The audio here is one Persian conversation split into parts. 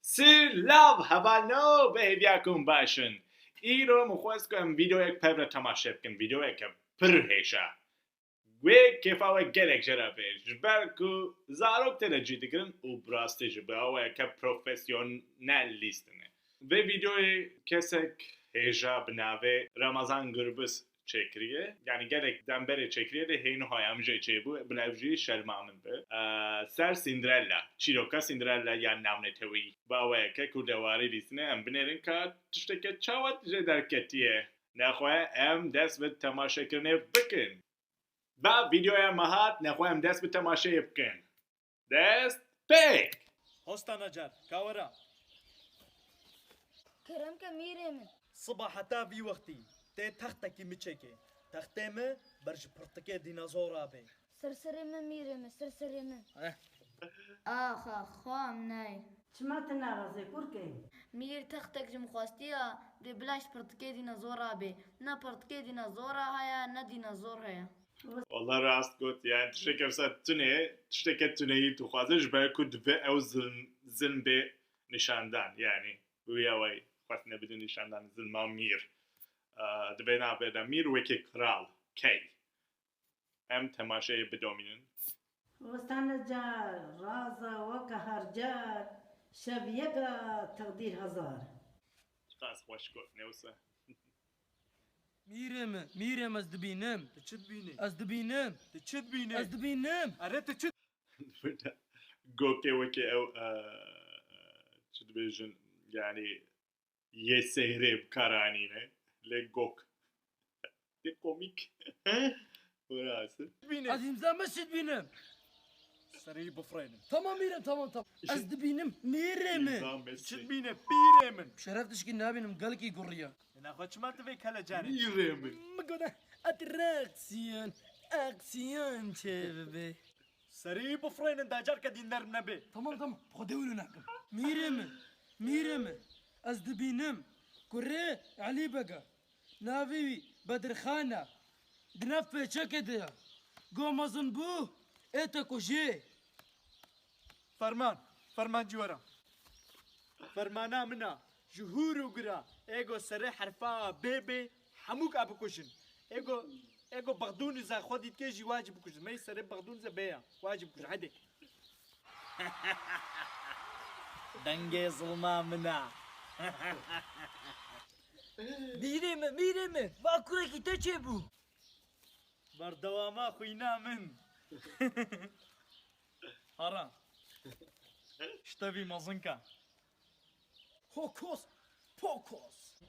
سلام هوانو به هیویاکم باشن ای رو مخواست کنم ویدیو یک پر تماشا بکن ویدیو یک پر هیشا و کفاوه گلک جرابه جبر کو زاروک ترجی دکرن و براسته جباوه یک پروفسیونالیستنه و ویدیو کسک هیجا بناوه رمضان گربس چکریه یعنی گلک دنبره چکریه ده هینو هایم جای چه بو بلاوجی شرمامن به سر سیندرلا چیروکا سیندرلا یا نامنه توی باوه که کودواری لیستنه ام بنرین که تشتکه چاوت جه درکتیه نخواه ام دست به تماشا کرنه بکن با ویدیو مهات نخواه ام دست به تماشا بکن دست بک هستا نجار كاورا كرم كميري من صبح حتى في وقتي تي تختكي متشكي تختي ما برج برتكي ديناصورا بي سرسري من ميري من سرسري من آخ خام ناي چماتنا رازي كوركي مير تختك جم خواستيا دي بلاش برتكي ديناصورا بي نا برتكي ديناصورا هيا نا ديناصور هيا والله راست گفت یعنی تشتکه بسات تشتکه تونهی تو خوازه جبر کود به او زن به نشاندن یعنی ویاوی خواست نبیده نشاندن زلما میر دبه نابده میر وکی کرال کی هم تماشای بدومینن وستانا جار رازا وكهرجار شبيقة تقدير هزار خاص خوش گفت نوسه ميرم از دبينم تشد بيني از دبينم تشد بيني از دبينم أريد تشد گوکه وکی او چه دبیجن یعنی یه سهره بکارانینه لگوک ده کومیک burası. بيني از امزا مسجد بينم سري بفرينم tamam ميرم tamam از دبينم ميرم İnsan تشد mesleği. بيني بيرمن شرفتش كنا بينم قلقي قرية أنا أخوة ما تبيك هلا جاني Miremin. مقولة اتراكسيون اكسيون شبابي سري بفرينن داجار كدين نرم نبي tamam خدولو نحكم ميرم از دبينم كوري علي بقى نافي بدر خانة دنفة شكده قوم زنبو اتا كوشي فرمان جوارا فرمانا منا جهور وقرا ايغو سري حرفا بيبي حموك ابو كوشن ايغو بغدون اذا خودي تكيجي واجب كوشن ما يسري بغدون اذا بيا واجب كوشن عدي دنجي ظلما منا ميرم باكورك تشبو بردواما خوينا من هرا اشتبي مزنكا هوكوس بوكوس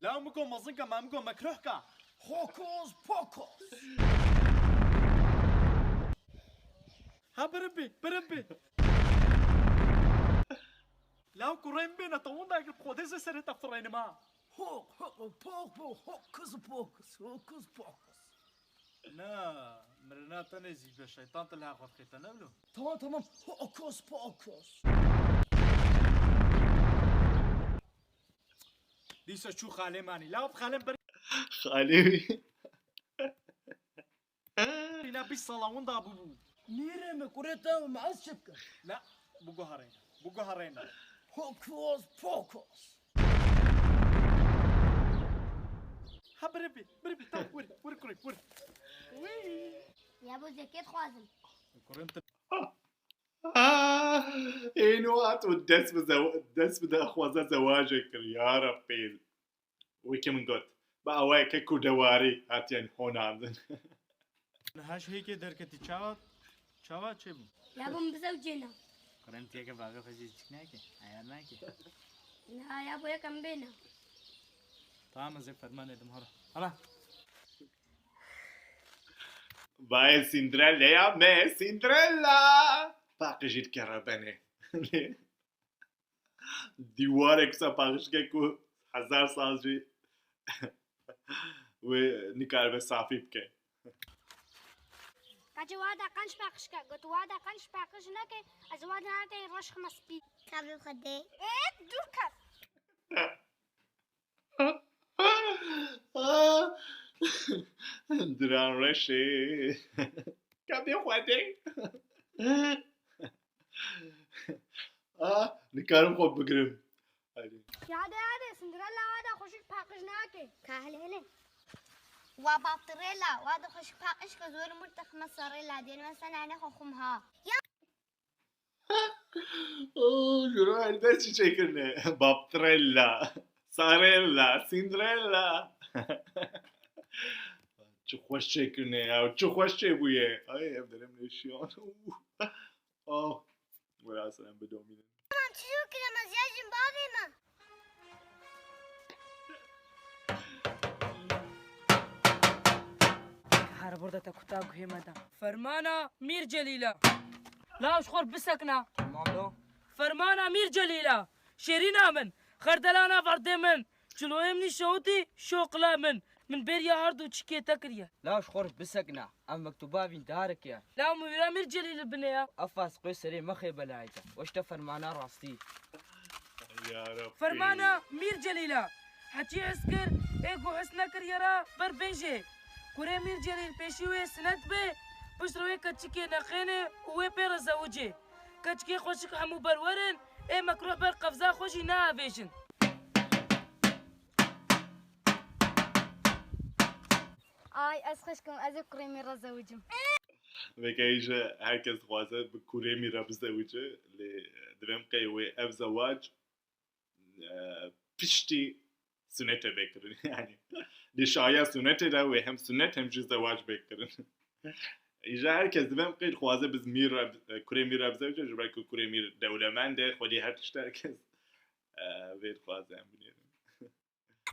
لا مكو مزنكا ما مكو مكروهكا هوكوس بوكوس ها بربي لا كورين بينا طونا بخوديزة سريتا فرين ما هوكوس بوكوس لا مرنا تنزي بالشيطان تلها خذ خيتا نبلو tamam هوكوس بوكوس ديسا شو خالي ماني لا بخالي Halevi. برينا بالصلاة دا بوبو ميرم كوريتا مع الشبكة لا بوكو هرينا هوكوس بوكوس ها بربي تا ور كوري ور يا ابو زكيت خوازن كورنت اینو ات و دست بده خوازه زواجه کر یا ربی ویکی من گفت با اوه که کودواری هاتین هوناندن هاش هيك دركتي تشاوا تشيبو يا ابو مزوجنا كورنت هيك باغا فجي تشناكي عيالناكي لا يا ابو يا كم بينا طعم زي فرمان ادم هلا وای سیندرلا یا me سیندرلا پاکشید کربنه دیوار اکسا پاکش که کو 1000 سال جی و نکار به صافی بکه كاتي وادا قنش باقشكا قلت وادا قنش باقش نكي ازواج ناتي روش خمس بي كابل خدي ايه دور كف دران رشی کبی خواهده نکارم خود بگرم یاده سندرلا وادا خوشک پاکش ناکه كهل هلا وبابتريلا وهذا خش باقش كزول مرتخ مصاريلا دين مثلا انا خمها اوه شروع هرده چی چکرنه بابترلا سارلا سیندرلا چه خوش چکرنه او چه خوش چه بویه آی ام دارم نشیان آه ولی اصلا بدومینه شو كده مزياج بابي ما هر برده تكتاك هي مدام فرمانا مير جليلة لا اشخر بسكنا ماملو فرمانا مير جليلة شيرينا من خردلانا فردي من جلوه مني شوتي شوقلا من بيريا هاردو تشكي تكريا لا شخور بسقنا ام مكتوبة بين دارك يا لا ميرا مير جليلة بنيا افاس قيسري مخي بلايته واش تفرمانا راستي یا رب فرمانا مير جليلة حتي اسكر ايقو حسنا كريرا بربنجي كوري مير جليل بيشيوه سنت بي بشروي كتشكي نخيني وي بير زوجي كتشكي خوشك حمو برورن اي مكروح بر قفزا خوشي نا فيشن آی از خشکم از کریمی را زوجم وكايجا هكذا خوازه بكوريمي رابزوجه لدبم قيوي اف زواج بشتي سنته بكرن يعني لشايا سنته ده وهم سنت هم جي زواج بكرن ايجا هركز دبم قيد خوازه بزمير كوريمي رابزوجه جبرك كوريمي دولمنده خودي هر تشتركز ويد خوازه هم بنيرن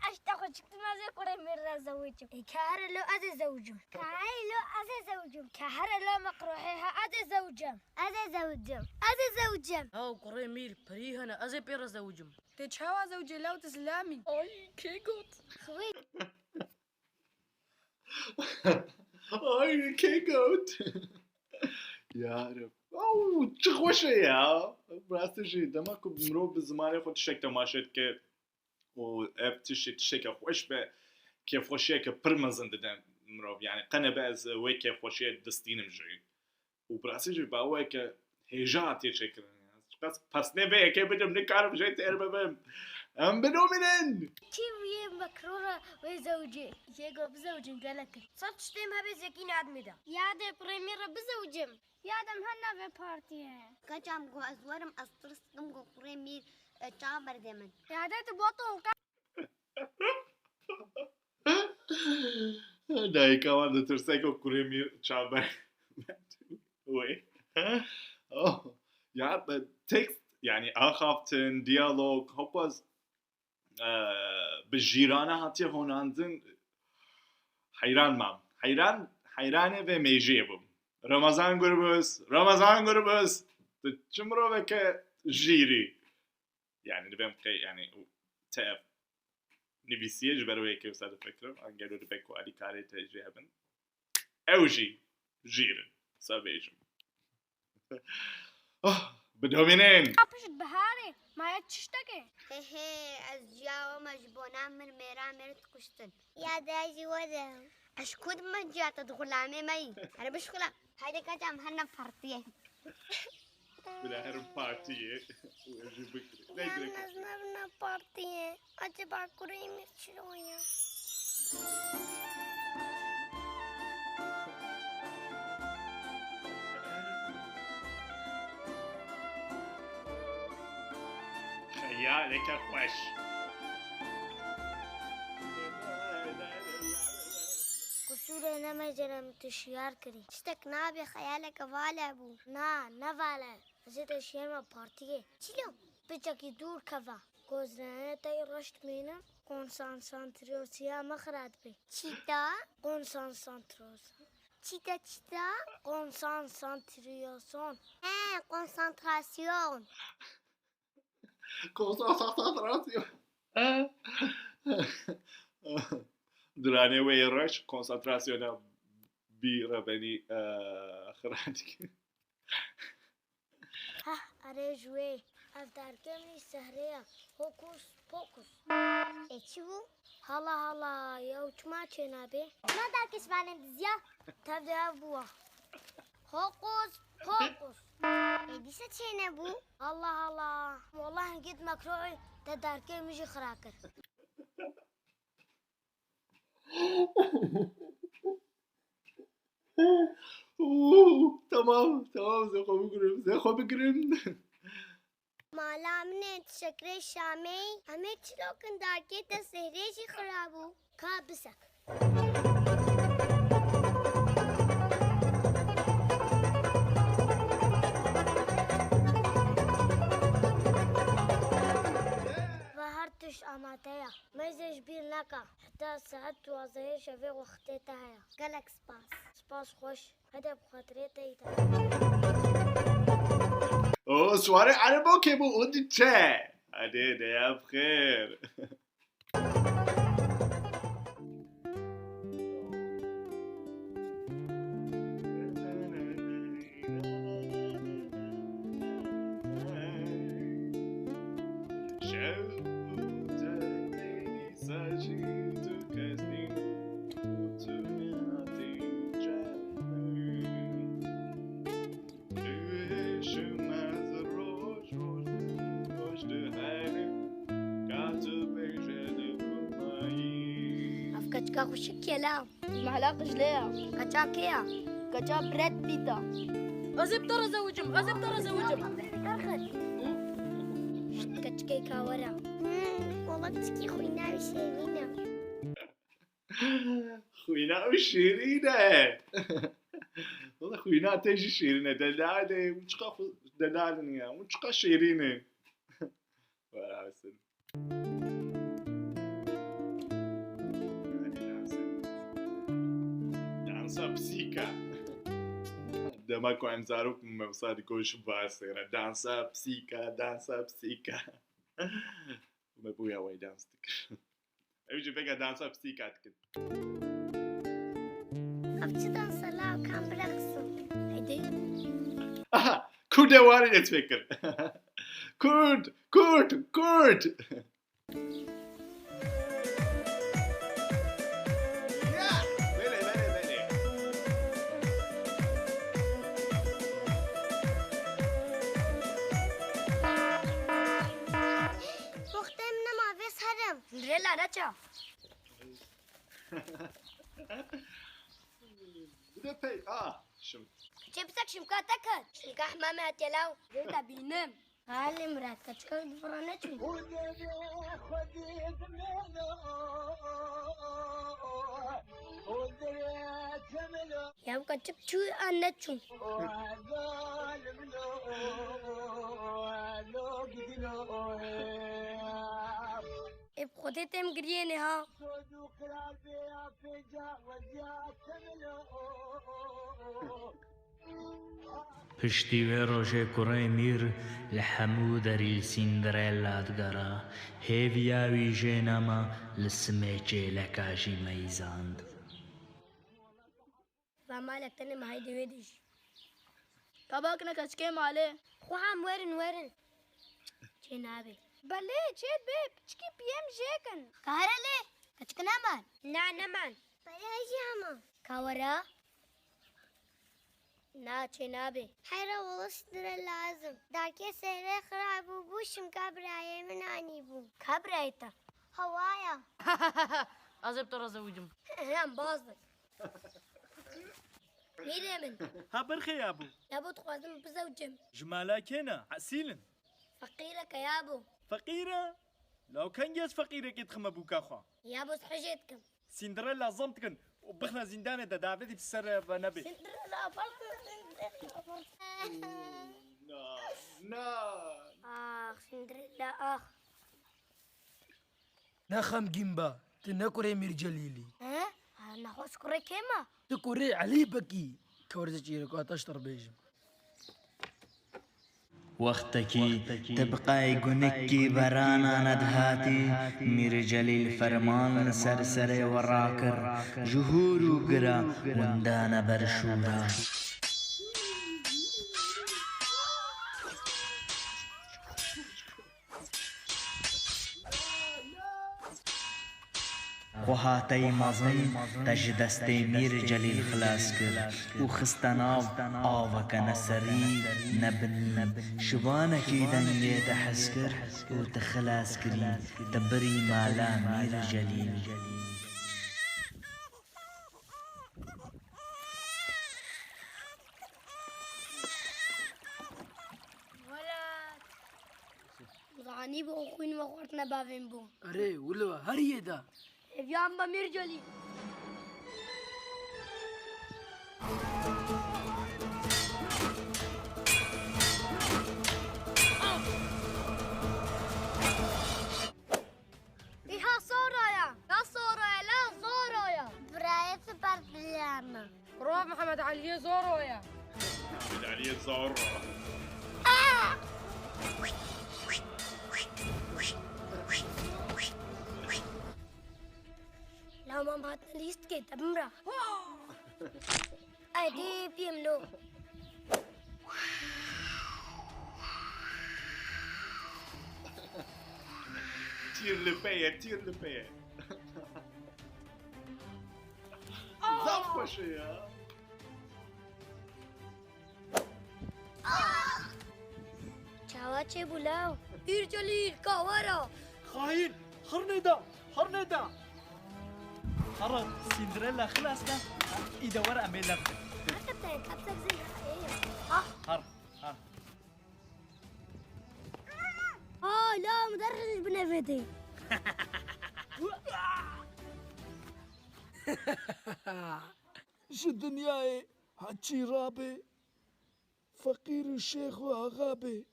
اشتا خشکتم از کریمی را زوجم كهر لو از زوجم كهر لو از زوجم كهر لو مقروحها از زوجم از زوجم از زوجم او قري مير بريهنا ازي بير زوجم تتشاوى زوجي لو تسلامي اي كيكوت خوي آی کیکوت یارب او چه خوشه یا راستشی دما که مرو به زمان خود شک تماشید که و اف تشک خوش به کیف خوشیه که پرمزن دادن مرو یعنی قنه باز وی کیف خوشیه دستینم جوی و براستشی باوی که هجاتی چکرن پس نه که بدم نکارم جای تیر ببم ام بدومینن كيف هي مكرورة وزوجي يجو بزوجم قالك صرت شتيمها بزكين عدمدا يا ده بريميرا بزوجم يا ده مهنا في بارتي كجام جو ازورم استرسكم جو كريمي تعبر دمن يا ده تبوطو دایی کمان دو ترسه که کریمی چابر وی یا تکست یعنی آخافتن دیالوگ هپاز به جیرانه هاتی هوناندن حیران مام حیرانه و میجیه بوم رمضان گربس چمرو بکه جیری یعنی دبیم که یعنی تف نویسیه جبروی که وسط فکرم انگلو دبکو علی کاری تجی هبن اوجی جیرن سابیجم بدومینین بشت بهاري ما يتشتكي هي از جاو مجبونا من ميرا مرت كشتن يا داجي ودا اشكود ما جات غلامي ماي انا بشكلا هيدا كجام هنا فرتيه بالاخر بارتیه اوجی بکری نزنا بارتيه اجبا كريم شلويا خیالک خوش قصور نما جرم تشيار كري اشتك نابي خيالك فالا ابو نا نفعله زيت اشياء ما بارتيه شلو بچکی دور کوا گزنه تای رشت مینم کنسانتریوسیا مخرد بی چیتا کنسانتریوس چیتا کنسانتریوسون کنسانتراسیون کنسانتراسیون درانه وی رش کنسانتراسیون بی ربنی خرادی ها اره جوی افترکمی سهریا هوکوس پوکوس اچو هلا یا چما چه نبی ما درکش بانم زیا تبدأ بوا هوقوس هوقوس ديسة چه نبو الله الله والله قد مكروعي تداركي مجي خراكر tamam Zeko بگیریم مالا من شکر شامی همه چلو کندارکي تسهري جي خرابو كابسك ظهرتش أماتيا ما يزيش بين لك حتى ساعدت وظهير شفيق وختيتها قالك سباس سباس خوش هذا بخاطريتي سواره عربا که بو اون چه عده ده بخیر كاتشكا خوشك يا لا المحلاق جليا كاتشاكيا كاتشا بريد بيتا غزب ترى زوجهم غزب ترى زوجهم كاتشكي كاورا والله بتشكي خوينا وشيرينا خوینا و شیرینه والله خوینا تيجي شیرینه دلاله اون چقا دلاله نیه اون چقا شیرینه ولا حسن دانسا بسيكا دما كو انزاروك موصاد كوش باسيرا دانسا بسيكا ما بويا وي دانستك ايجي بقى دانسا بسيكا تكت أبتدي دانسا لا وكان برقصم هيدي aha كورد وارد اتفكر كورد سندريلا ناتشا بدا بي شم جبتك شمكاتك شمكا حمامات يا لو جيتا بينام هالي مرات كتشكل فرانتشي يا بقى تبتشو أنتشو بخودت ام گریه ها پشتی و روژه کوڕی میر لە هەموو دەری سیندرێلا دگەڕا هێڤیاوی ژێنەما لە سمێکێ لە کاژی مەیزاند مالك تاني ما هيدي ويديش كباكنا كشكي مالي خوام وين جنابي بلي تشيد بيب تشكي بيم جيكن كهرلي كتشكنا مان نمان بلي جاما كورا نا جنابي حيرا وصدر لازم داكي سيري خراب وبوشم كابراي من انيبو كابرايتا هوايا أزب ترى زوجهم نعم باصدق ميري من ها برخي يا ابو لابد خوازم بزوجم جمالا كينا عسيلن فقيرك يا ابو فقيرة لو كان جاز فقيرة كي تخم ابوك اخوا يا ابو حجتكم سندريلا زمتكن وبخنا زندانة دا دافيدي في السر بنبي سندريلا فرق سندريلا اخ نخم جيمبا تنكوري مير جليلي ها انا خوش كوري كيما تكوري علي بكي كورزة جيرك واتشتر بيجم وەختێکی تبقای گونکی بەرانە نەدهاتی میرجەلیل فەرمان لەسەر سەرێوە ڕاکرد ژوهور و گرە وندانە بەرشورە خو هاتەی مەزن تەژ دەستەی میر جەلیل خلاص کرد و خستە ناو ئاوەکە نەسەری نەبنی شوانێکی دەنگێ دەحەز کرد و تخلاص کری دەبری مالا میر جەلیل ضعني بأخوين وأخواتنا بافين بو أري ولو هريه دا يا عم ميرجلي إيها صورايا لا صورايا لا زورايا براية سبار بلانا روح محمد علي زورويا محمد علي زورو لا ما بعتنا ليست كده بمرة أدي بيملو تير لبيا تير لبيا زفش يا چاوا بولاو بير جليل كاورا خاين خرندا خرندا خرج سندريلا خلاصنا إذا ورقة من لفة حتى بتاعك زي هر لا مدرس بنفتي شو الدنيا هاتشي رابي فقير الشيخ وغابي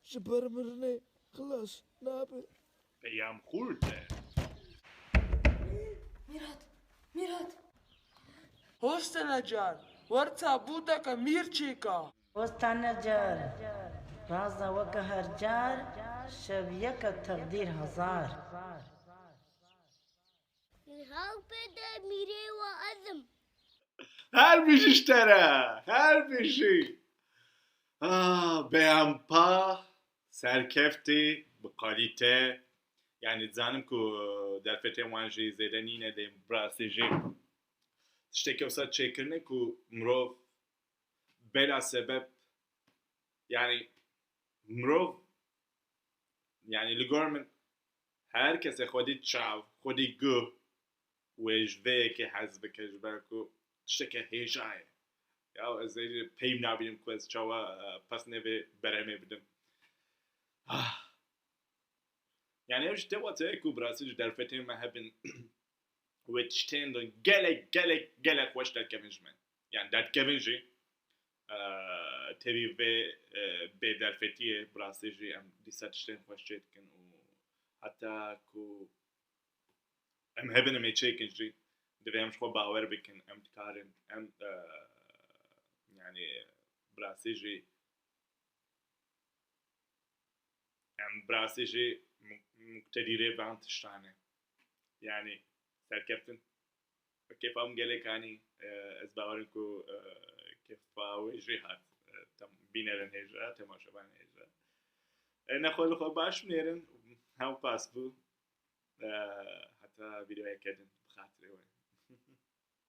جبر مرني خلاص نابي بيام خورته ميرات هوست نجار ورتا بودك ميرچيكا وستان جار رازا وكهر جار شبيك تقدير هزار الهاو بدا ميري وأزم هر بیشی اشتره هر بیشی بیامپا سرکفتی بقالیته یعنی زنم که در فتح وانجی زیده نینه ده براسیجی تشتی که وسط چکرنه که مروف بلا سبب یعنی مروف یعنی لگور من هر کسی خودی چاو خودی گو وجوه که حزب کجبر که تشتی که هیجایه یا از این پیم نبینیم که از چاوا پس نوی برمه بدم يعني ايش تبغى تاكل براسيج در فتين ما هبن وتشتين دون قلق واش در كافنجمان يعني در كافنجي تبي في در فتيه براسيجي ام ديسات تشتين واش تشتكن حتى كو ام هبن ما تشيكنجي دبي امش خو باور بكن ام تكارن ام يعني براسيجي ام براسيجي مقتدره بانتشتانه يعني سركفتن كيف هم قال لك يعني از باورنكو كيف وجهي هات تم بينرن هجرة تماشا بان هجرة نخول خو باش منيرن هم باس بو حتى فيديو هيك بخاطري وين